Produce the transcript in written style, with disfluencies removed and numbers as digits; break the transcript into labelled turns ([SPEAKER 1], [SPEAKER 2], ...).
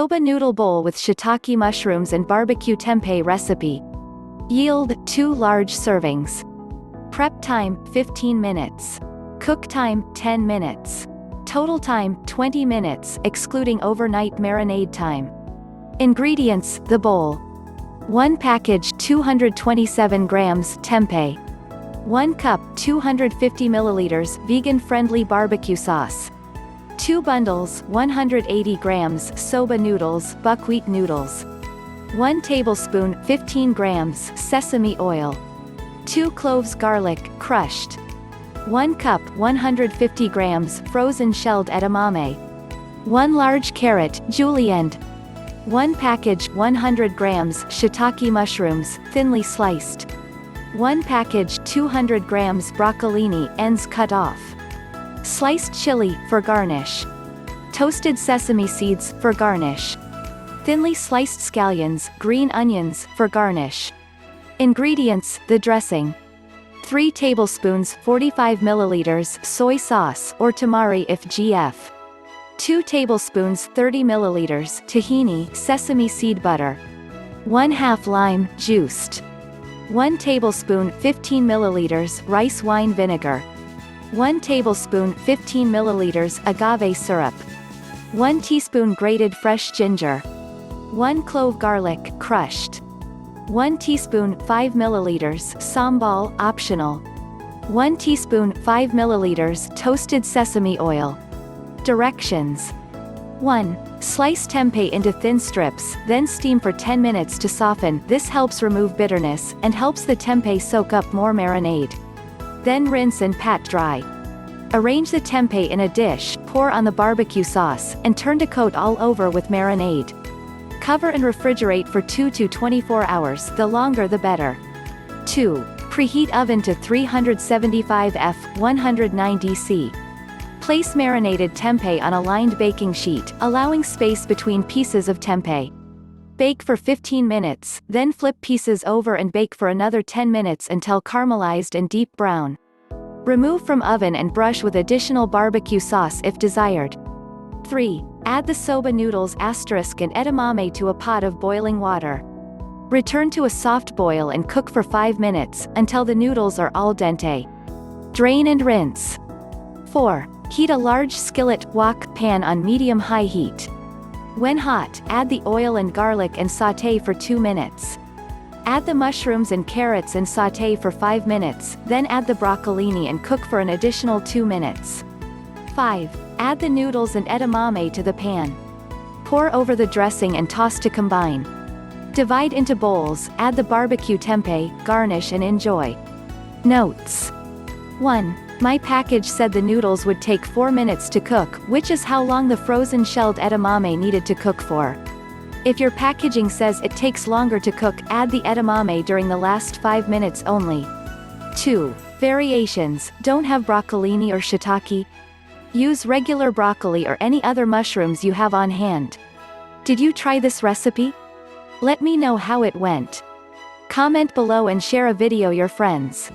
[SPEAKER 1] Soba noodle bowl with shiitake mushrooms and BBQ tempeh recipe. Yield 2 large servings. Prep time 15 minutes. Cook time 10 minutes. Total time 20 minutes excluding overnight marinade time. Ingredients: the bowl. 1 package 227 grams tempeh. 1 cup 250 milliliters vegan-friendly barbecue sauce. 2 bundles 180 grams soba noodles buckwheat noodles. 1 tablespoon 15 grams sesame oil. 2 cloves garlic, crushed. 1 cup 150 grams frozen shelled edamame. 1 large carrot, julienned. 1 package 100 grams shiitake mushrooms, thinly sliced. 1 package 200 grams broccolini, ends cut off. Sliced chili, for garnish. Toasted sesame seeds, for garnish. Thinly sliced scallions, green onions, for garnish. Ingredients: the dressing. 3 tablespoons 45 milliliters soy sauce or tamari if GF. 2 tablespoons 30 milliliters tahini sesame seed butter. 1/2 lime, juiced. 1 tablespoon 15 milliliters rice wine vinegar. 1 tablespoon 15 milliliters agave syrup. 1 teaspoon grated fresh ginger. 1 clove garlic, crushed. 1 teaspoon 5 milliliters sambal, optional. 1 teaspoon 5 milliliters toasted sesame oil. Directions. 1. Slice tempeh into thin strips, then steam for 10 minutes to soften. This helps remove bitterness, and helps the tempeh soak up more marinade. Then rinse and pat dry. Arrange the tempeh in a dish, pour on the barbecue sauce, and turn to coat all over with marinade. Cover and refrigerate for 2 to 24 hours, the longer the better. 2. Preheat oven to 375 F, 190 C. Place marinated tempeh on a lined baking sheet, allowing space between pieces of tempeh. Bake for 15 minutes, then flip pieces over and bake for another 10 minutes until caramelized and deep brown. Remove from oven and brush with additional barbecue sauce if desired. 3. Add the soba noodles * and edamame to a pot of boiling water. Return to a soft boil and cook for 5 minutes, until the noodles are al dente. Drain and rinse. 4. Heat a large skillet wok pan on medium-high heat. When hot, add the oil and garlic and sauté for 2 minutes. Add the mushrooms and carrots and sauté for 5 minutes, then add the broccolini and cook for an additional 2 minutes. 5. Add the noodles and edamame to the pan. Pour over the dressing and toss to combine. Divide into bowls, add the barbecue tempeh, garnish and enjoy. Notes. 1. My package said the noodles would take 4 minutes to cook, which is how long the frozen shelled edamame needed to cook for. If your packaging says it takes longer to cook, add the edamame during the last 5 minutes only. 2. Variations: don't have broccolini or shiitake? Use regular broccoli or any other mushrooms you have on hand. Did you try this recipe? Let me know how it went. Comment below and share a video your friends.